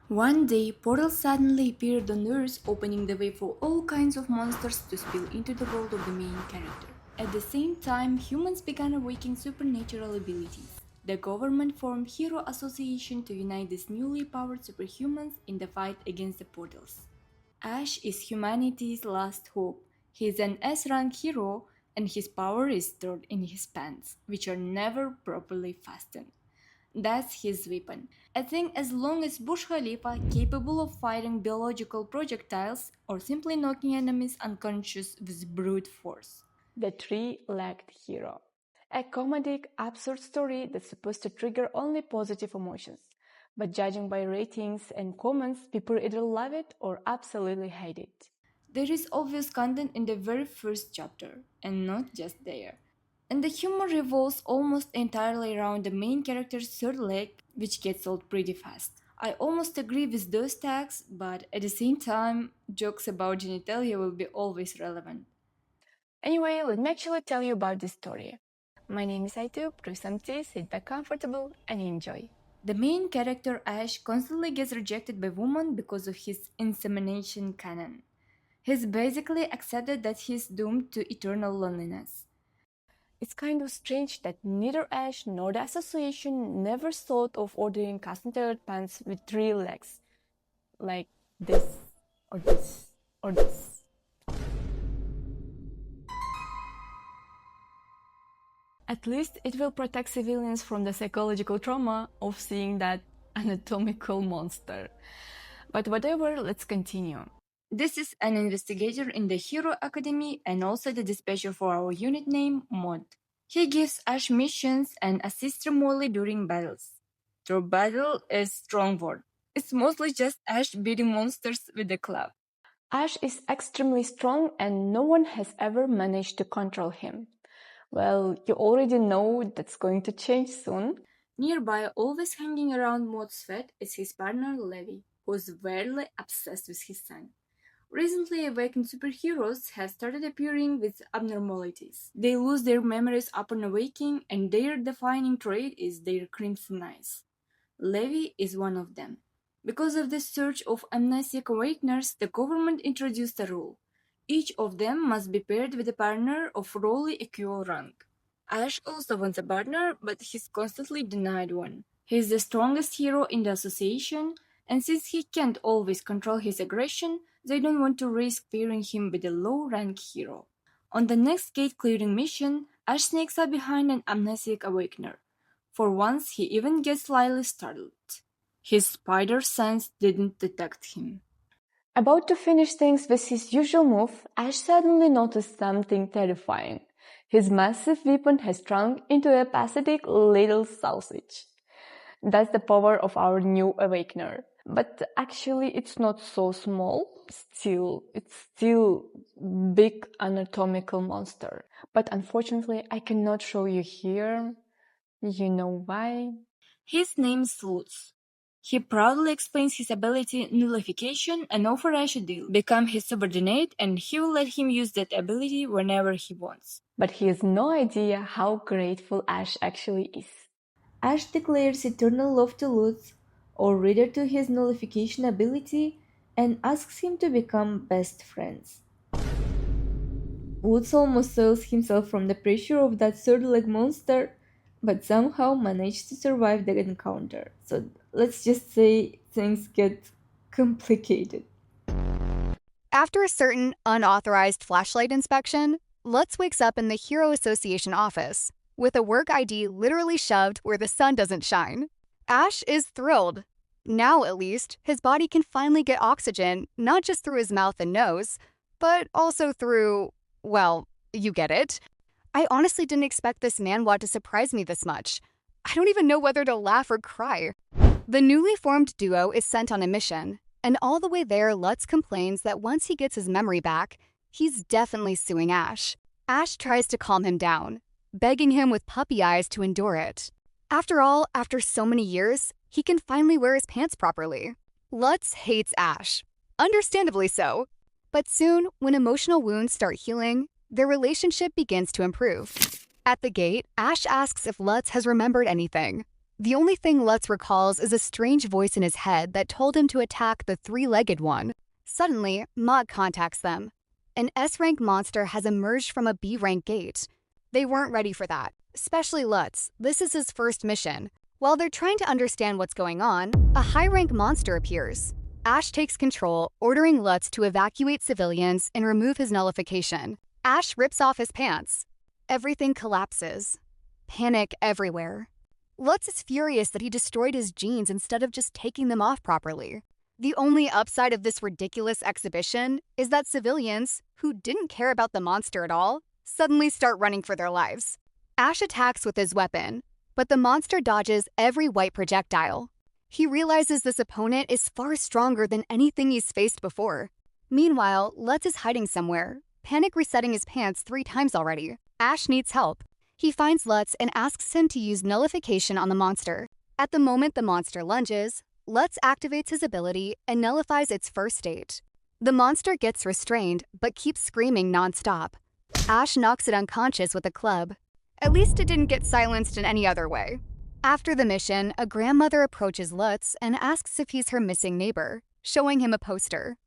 One day, portals suddenly appeared on Earth, opening the way for all kinds of monsters to spill into the world of the main character. At the same time, humans began awakening supernatural abilities. The government formed Hero Association to unite these newly powered superhumans in the fight against the portals. Ash is humanity's last hope. He is an S-rank hero, and his power is stored in his pants, which are never properly fastened. That's his weapon. I think as long as Bush Khalifa, capable of firing biological projectiles or simply knocking enemies unconscious with brute force. The Three-Legged Hero. A comedic, absurd story that's supposed to trigger only positive emotions. But judging by ratings and comments, people either love it or absolutely hate it. There is obvious content in the very first chapter, and not just there. And the humor revolves almost entirely around the main character's third leg, which gets old pretty fast. I almost agree with those tags, but at the same time, jokes about genitalia will be always relevant. Anyway, let me actually tell you about this story. My name is Aitu, brew some tea, sit back comfortable, and enjoy. The main character Ash constantly gets rejected by women because of his insemination canon. He's basically accepted that he's doomed to eternal loneliness. It's kind of strange that neither Ash nor the association never thought of ordering custom-tailored pants with three legs. Like this, or this, or this. At least it will protect civilians from the psychological trauma of seeing that anatomical monster. But whatever, let's continue. This is an investigator in the Hero Academy and also the dispatcher for our unit name, Mod. He gives Ash missions and assists remotely during battles. Through battle is strong word. It's mostly just Ash beating monsters with a club. Ash is extremely strong and no one has ever managed to control him. Well, you already know that's going to change soon. Nearby, always hanging around Mod's fat, is his partner Levi, who's weirdly obsessed with his son. Recently awakened superheroes have started appearing with abnormalities. They lose their memories upon awakening, and their defining trait is their crimson eyes. Levi is one of them. Because of the surge of amnesiac awakeners, the government introduced a rule. Each of them must be paired with a partner of roughly equal rank. Ash also wants a partner, but he's constantly denied one. He's the strongest hero in the association, and since he can't always control his aggression, they don't want to risk pairing him with a low-rank hero. On the next gate-clearing mission, Ash sneaks up behind an amnesiac awakener. For once, he even gets slightly startled. His spider sense didn't detect him. About to finish things with his usual move, Ash suddenly noticed something terrifying. His massive weapon has shrunk into a pathetic little sausage. That's the power of our new awakener. But actually it's not so small. It's still big anatomical monster. But unfortunately I cannot show you here. You know why? His name's Lutz. He proudly explains his ability nullification and offers Ash a deal. Become his subordinate and he will let him use that ability whenever he wants. But he has no idea how grateful Ash actually is. Ash declares eternal love to Lutz, or rather to his nullification ability, and asks him to become best friends. Lutz almost soils himself from the pressure of that third leg monster, but somehow managed to survive the encounter. So let's just say things get complicated. After a certain unauthorized flashlight inspection, Lutz wakes up in the Hero Association office, with a work ID literally shoved where the sun doesn't shine. Ash is thrilled. Now, at least, his body can finally get oxygen, not just through his mouth and nose, but also through, well, you get it. I honestly didn't expect this manhwa to surprise me this much. I don't even know whether to laugh or cry. The newly formed duo is sent on a mission, and all the way there, Lutz complains that once he gets his memory back, he's definitely suing Ash. Ash tries to calm him down, begging him with puppy eyes to endure it. After all, after so many years, he can finally wear his pants properly. Lutz hates Ash. Understandably so. But soon, when emotional wounds start healing, their relationship begins to improve. At the gate, Ash asks if Lutz has remembered anything. The only thing Lutz recalls is a strange voice in his head that told him to attack the three-legged one. Suddenly, Maud contacts them. An S-rank monster has emerged from a B-rank gate. They weren't ready for that, especially Lutz. This is his first mission. While they're trying to understand what's going on, a high-rank monster appears. Ash takes control, ordering Lutz to evacuate civilians and remove his nullification. Ash rips off his pants. Everything collapses. Panic everywhere. Lutz is furious that he destroyed his jeans instead of just taking them off properly. The only upside of this ridiculous exhibition is that civilians, who didn't care about the monster at all, suddenly start running for their lives. Ash attacks with his weapon, but the monster dodges every white projectile. He realizes this opponent is far stronger than anything he's faced before. Meanwhile, Lutz is hiding somewhere, panic resetting his pants 3 times already. Ash needs help. He finds Lutz and asks him to use nullification on the monster. At the moment the monster lunges, Lutz activates his ability and nullifies its first state. The monster gets restrained, but keeps screaming nonstop. Ash knocks it unconscious with a club. At least it didn't get silenced in any other way. After the mission, a grandmother approaches Lutz and asks if he's her missing neighbor, showing him a poster.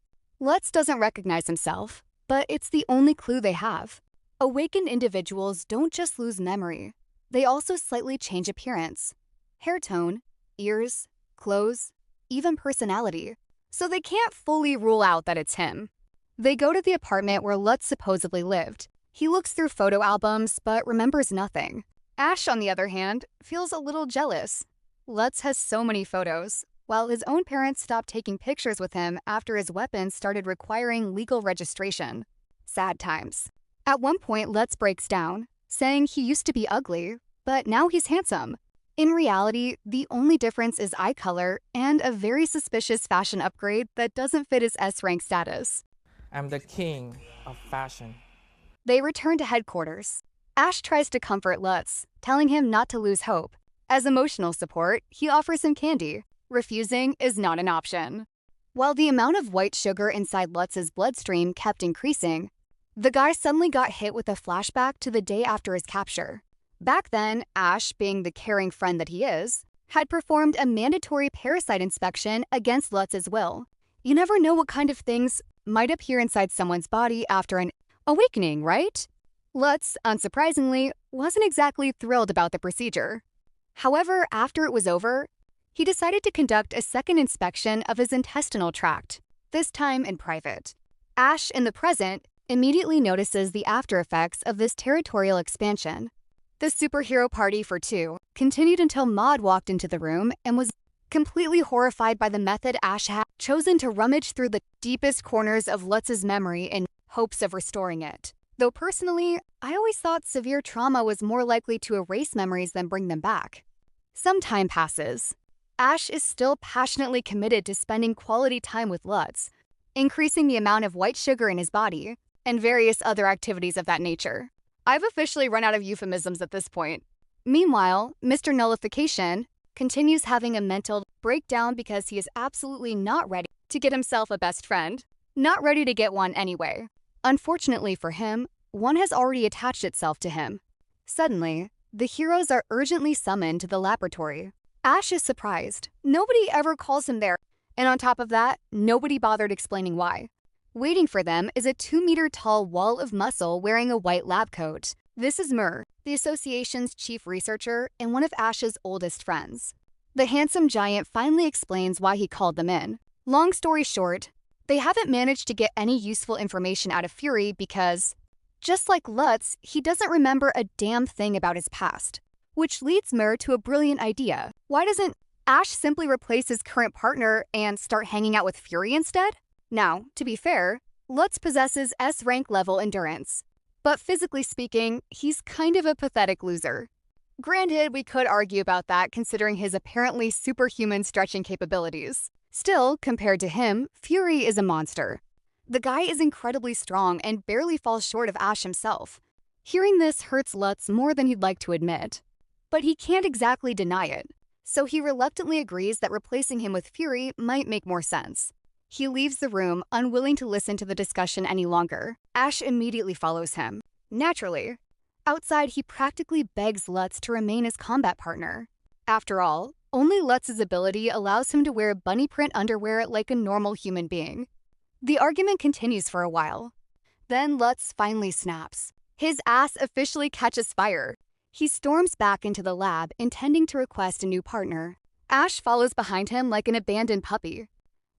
Lutz doesn't recognize himself, but it's the only clue they have. Awakened individuals don't just lose memory. They also slightly change appearance. Hair tone, ears, clothes, even personality. So they can't fully rule out that it's him. They go to the apartment where Lutz supposedly lived. He looks through photo albums, but remembers nothing. Ash, on the other hand, feels a little jealous. Lutz has so many photos, while his own parents stopped taking pictures with him after his weapons started requiring legal registration. Sad times. At one point, Lutz breaks down, saying he used to be ugly, but now he's handsome. In reality, the only difference is eye color and a very suspicious fashion upgrade that doesn't fit his S-rank status. I'm the king of fashion. They return to headquarters. Ash tries to comfort Lutz, telling him not to lose hope. As emotional support, he offers him candy. Refusing is not an option. While the amount of white sugar inside Lutz's bloodstream kept increasing, the guy suddenly got hit with a flashback to the day after his capture. Back then, Ash, being the caring friend that he is, had performed a mandatory parasite inspection against Lutz's will. You never know what kind of things might appear inside someone's body after an awakening, right? Lutz, unsurprisingly, wasn't exactly thrilled about the procedure. However, after it was over, he decided to conduct a second inspection of his intestinal tract, this time in private. Ash, in the present, immediately notices the after effects of this territorial expansion. The superhero party for 2 continued until Maud walked into the room and was completely horrified by the method Ash had chosen to rummage through the deepest corners of Lutz's memory in hopes of restoring it. Though personally, I always thought severe trauma was more likely to erase memories than bring them back. Some time passes. Ash is still passionately committed to spending quality time with Lutz, increasing the amount of white sugar in his body, and various other activities of that nature. I've officially run out of euphemisms at this point. Meanwhile, Mr. Nullification continues having a mental breakdown because he is absolutely not ready to get himself a best friend. Not ready to get one anyway. Unfortunately for him, one has already attached itself to him. Suddenly, the heroes are urgently summoned to the laboratory. Ash is surprised. Nobody ever calls him there. And on top of that, nobody bothered explaining why. Waiting for them is a 2-meter-tall wall of muscle wearing a white lab coat. This is Mur, the association's chief researcher and one of Ash's oldest friends. The handsome giant finally explains why he called them in. Long story short, they haven't managed to get any useful information out of Fury because, just like Lutz, he doesn't remember a damn thing about his past. Which leads Mur to a brilliant idea. Why doesn't Ash simply replace his current partner and start hanging out with Fury instead? Now, to be fair, Lutz possesses S-rank level endurance. But physically speaking, he's kind of a pathetic loser. Granted, we could argue about that considering his apparently superhuman stretching capabilities. Still, compared to him, Fury is a monster. The guy is incredibly strong and barely falls short of Ash himself. Hearing this hurts Lutz more than he'd like to admit. But he can't exactly deny it, so he reluctantly agrees that replacing him with Fury might make more sense. He leaves the room, unwilling to listen to the discussion any longer. Ash immediately follows him. Naturally. Outside, he practically begs Lutz to remain his combat partner. After all, only Lutz's ability allows him to wear bunny print underwear like a normal human being. The argument continues for a while. Then Lutz finally snaps. His ass officially catches fire. He storms back into the lab, intending to request a new partner. Ash follows behind him like an abandoned puppy.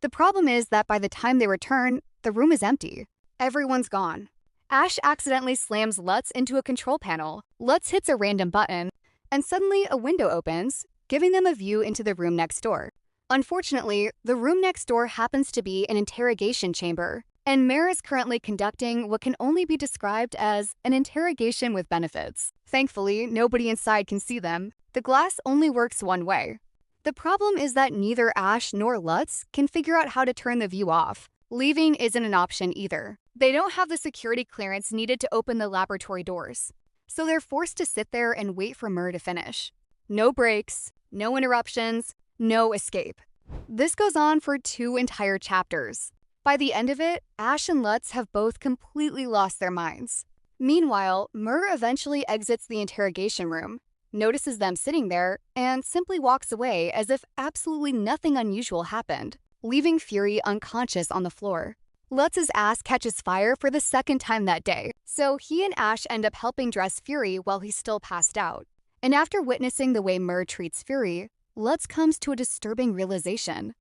The problem is that by the time they return, the room is empty. Everyone's gone. Ash accidentally slams Lutz into a control panel. Lutz hits a random button, and suddenly a window opens, giving them a view into the room next door. Unfortunately, the room next door happens to be an interrogation chamber, and Mare is currently conducting what can only be described as an interrogation with benefits. Thankfully, nobody inside can see them. The glass only works one way. The problem is that neither Ash nor Lutz can figure out how to turn the view off. Leaving isn't an option either. They don't have the security clearance needed to open the laboratory doors, so they're forced to sit there and wait for Mur to finish. No breaks, no interruptions, no escape. This goes on for 2 entire chapters. By the end of it, Ash and Lutz have both completely lost their minds. Meanwhile, Mur eventually exits the interrogation room, notices them sitting there, and simply walks away as if absolutely nothing unusual happened, leaving Fury unconscious on the floor. Lutz's ass catches fire for the 2nd time that day, so he and Ash end up helping dress Fury while he's still passed out. And after witnessing the way Mur treats Fury, Lutz comes to a disturbing realization.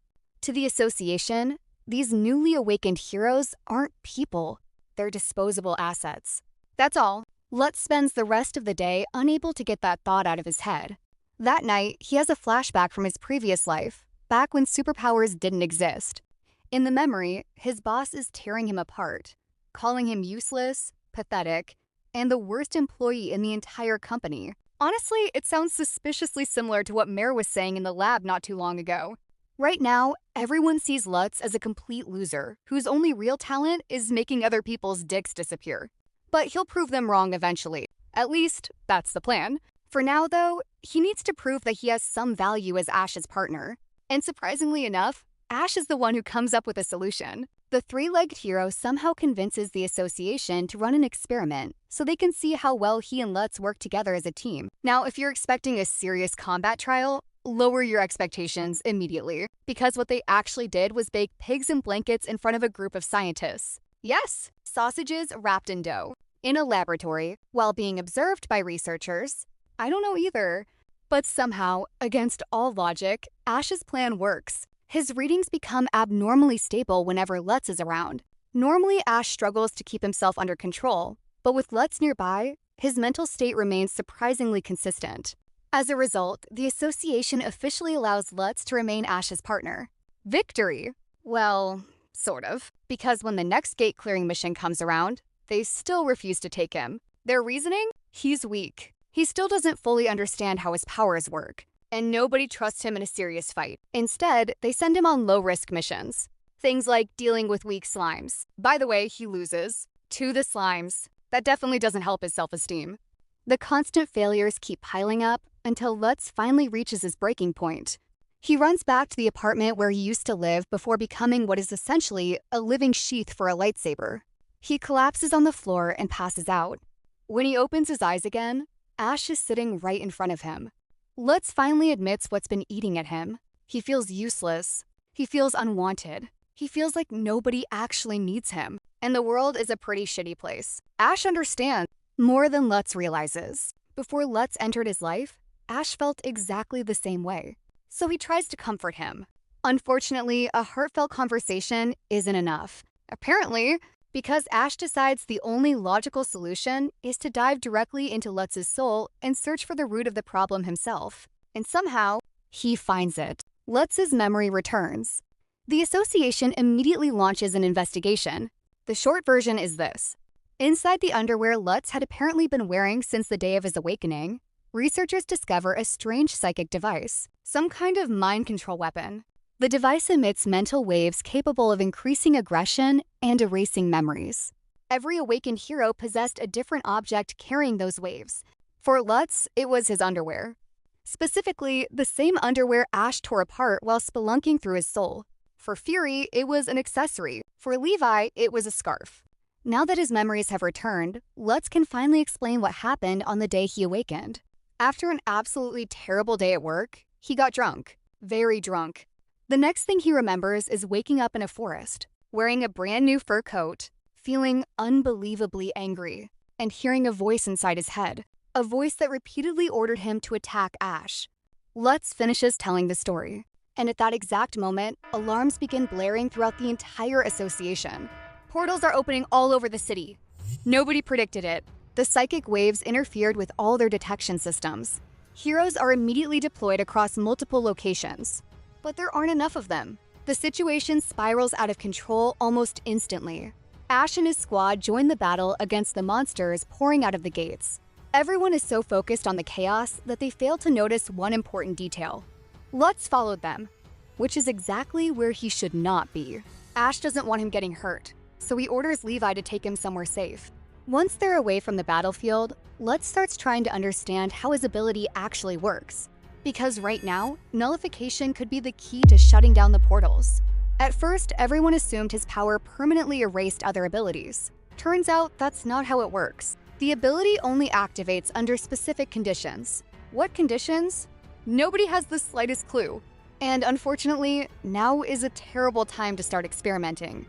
To the association, these newly awakened heroes aren't people, they're disposable assets. That's all. Lutz spends the rest of the day unable to get that thought out of his head. That night, he has a flashback from his previous life, back when superpowers didn't exist. In the memory, his boss is tearing him apart, calling him useless, pathetic, and the worst employee in the entire company. Honestly, it sounds suspiciously similar to what Mare was saying in the lab not too long ago. Right now, everyone sees Lutz as a complete loser, whose only real talent is making other people's dicks disappear. But he'll prove them wrong eventually. At least, that's the plan. For now, though, he needs to prove that he has some value as Ash's partner. And surprisingly enough, Ash is the one who comes up with a solution. The 3-legged hero somehow convinces the association to run an experiment so they can see how well he and Lutz work together as a team. Now, if you're expecting a serious combat trial, lower your expectations immediately, because what they actually did was bake pigs in blankets in front of a group of scientists. Yes, sausages wrapped in dough, in a laboratory, while being observed by researchers. I don't know either. But somehow, against all logic, Ash's plan works. His readings become abnormally stable whenever Lutz is around. Normally, Ash struggles to keep himself under control, but with Lutz nearby, his mental state remains surprisingly consistent. As a result, the association officially allows Lutz to remain Ash's partner. Victory! Well, sort of. Because when the next gate-clearing mission comes around, they still refuse to take him. Their reasoning? He's weak. He still doesn't fully understand how his powers work, and nobody trusts him in a serious fight. Instead, they send him on low-risk missions. Things like dealing with weak slimes. By the way, he loses. To the slimes. That definitely doesn't help his self-esteem. The constant failures keep piling up until Lutz finally reaches his breaking point. He runs back to the apartment where he used to live before becoming what is essentially a living sheath for a lightsaber. He collapses on the floor and passes out. When he opens his eyes again, Ash is sitting right in front of him. Lutz finally admits what's been eating at him. He feels useless. He feels unwanted. He feels like nobody actually needs him. And the world is a pretty shitty place. Ash understands more than Lutz realizes. Before Lutz entered his life, Ash felt exactly the same way. So he tries to comfort him. Unfortunately, a heartfelt conversation isn't enough. Apparently, because Ash decides the only logical solution is to dive directly into Lutz's soul and search for the root of the problem himself. And somehow, he finds it. Lutz's memory returns. The association immediately launches an investigation. The short version is this. Inside the underwear Lutz had apparently been wearing since the day of his awakening, researchers discover a strange psychic device, some kind of mind control weapon. The device emits mental waves capable of increasing aggression and erasing memories. Every awakened hero possessed a different object carrying those waves. For Lutz, it was his underwear. Specifically, the same underwear Ash tore apart while spelunking through his soul. For Fury, it was an accessory. For Levi, it was a scarf. Now that his memories have returned, Lutz can finally explain what happened on the day he awakened. After an absolutely terrible day at work, he got drunk. Very drunk. The next thing he remembers is waking up in a forest, wearing a brand new fur coat, feeling unbelievably angry, and hearing a voice inside his head. A voice that repeatedly ordered him to attack Ash. Lutz finishes telling the story, and at that exact moment, alarms begin blaring throughout the entire association. Portals are opening all over the city. Nobody predicted it. The psychic waves interfered with all their detection systems. Heroes are immediately deployed across multiple locations. But there aren't enough of them. The situation spirals out of control almost instantly. Ash and his squad join the battle against the monsters pouring out of the gates. Everyone is so focused on the chaos that they fail to notice one important detail. Lutz followed them, which is exactly where he should not be. Ash doesn't want him getting hurt, so he orders Levi to take him somewhere safe. Once they're away from the battlefield, Lutz starts trying to understand how his ability actually works. Because right now, nullification could be the key to shutting down the portals. At first, everyone assumed his power permanently erased other abilities. Turns out that's not how it works. The ability only activates under specific conditions. What conditions? Nobody has the slightest clue. And unfortunately, now is a terrible time to start experimenting.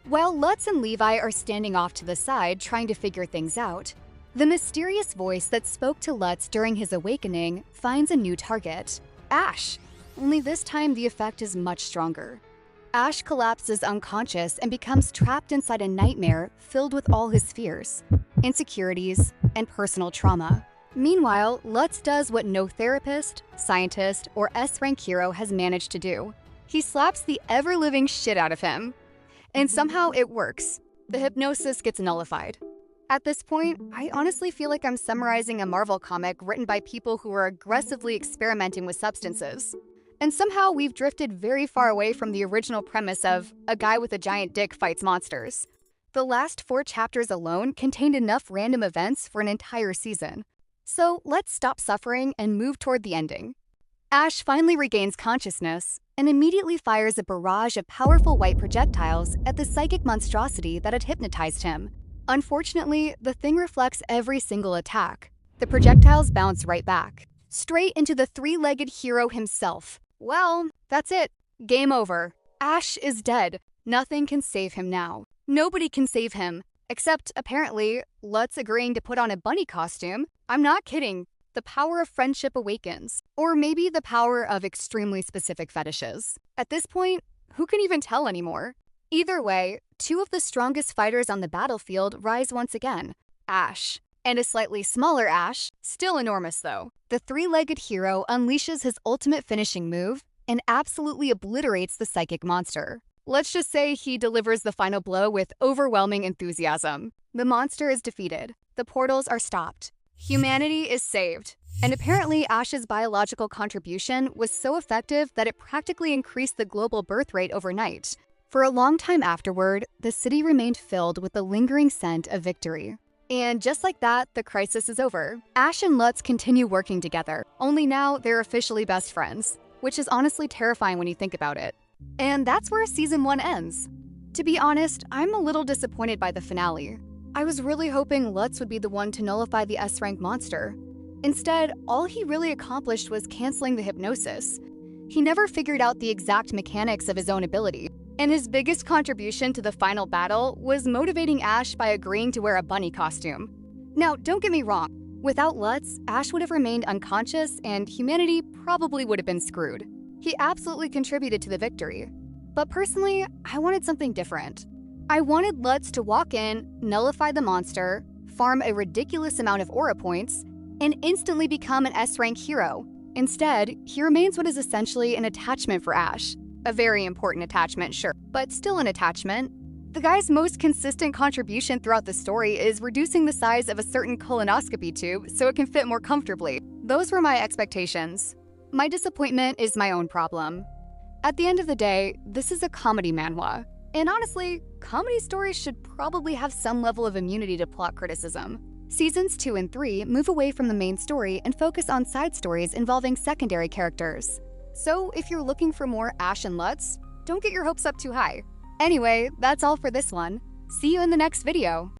While Lutz and Levi are standing off to the side trying to figure things out, the mysterious voice that spoke to Lutz during his awakening finds a new target, Ash. Only this time the effect is much stronger. Ash collapses unconscious and becomes trapped inside a nightmare filled with all his fears, insecurities, and personal trauma. Meanwhile, Lutz does what no therapist, scientist, or S-rank hero has managed to do. He slaps the ever-living shit out of him. And somehow it works. The hypnosis gets nullified. At this point, I honestly feel like I'm summarizing a Marvel comic written by people who are aggressively experimenting with substances. And somehow we've drifted very far away from the original premise of a guy with a giant dick fights monsters. The last 4 chapters alone contained enough random events for an entire season. So let's stop suffering and move toward the ending. Ash finally regains consciousness and immediately fires a barrage of powerful white projectiles at the psychic monstrosity that had hypnotized him. Unfortunately, the thing reflects every single attack. The projectiles bounce right back, straight into the 3-legged hero himself. Well, that's it. Game over. Ash is dead. Nothing can save him now. Nobody can save him, except, apparently, Lutz agreeing to put on a bunny costume. I'm not kidding. The power of friendship awakens. Or maybe the power of extremely specific fetishes. At this point, who can even tell anymore? Either way, 2 of the strongest fighters on the battlefield rise once again. Ash. And a slightly smaller Ash, still enormous though. The 3-legged hero unleashes his ultimate finishing move and absolutely obliterates the psychic monster. Let's just say he delivers the final blow with overwhelming enthusiasm. The monster is defeated. The portals are stopped. Humanity is saved. And apparently Ash's biological contribution was so effective that it practically increased the global birth rate overnight. For a long time afterward, the city remained filled with the lingering scent of victory. And just like that, the crisis is over. Ash and Lutz continue working together, only now they're officially best friends, which is honestly terrifying when you think about it. And that's where Season 1 ends. To be honest, I'm a little disappointed by the finale. I was really hoping Lutz would be the one to nullify the S-rank monster. Instead, all he really accomplished was canceling the hypnosis. He never figured out the exact mechanics of his own ability. And his biggest contribution to the final battle was motivating Ash by agreeing to wear a bunny costume. Now, don't get me wrong. Without Lutz, Ash would have remained unconscious and humanity probably would have been screwed. He absolutely contributed to the victory. But personally, I wanted something different. I wanted Lutz to walk in, nullify the monster, farm a ridiculous amount of aura points, and instantly become an S-rank hero. Instead, he remains what is essentially an attachment for Ash. A very important attachment, sure, but still an attachment. The guy's most consistent contribution throughout the story is reducing the size of a certain colonoscopy tube so it can fit more comfortably. Those were my expectations. My disappointment is my own problem. At the end of the day, this is a comedy manhwa. And honestly, comedy stories should probably have some level of immunity to plot criticism. Seasons 2 and 3 move away from the main story and focus on side stories involving secondary characters. So if you're looking for more Ash and Lutz, don't get your hopes up too high. Anyway, that's all for this one. See you in the next video.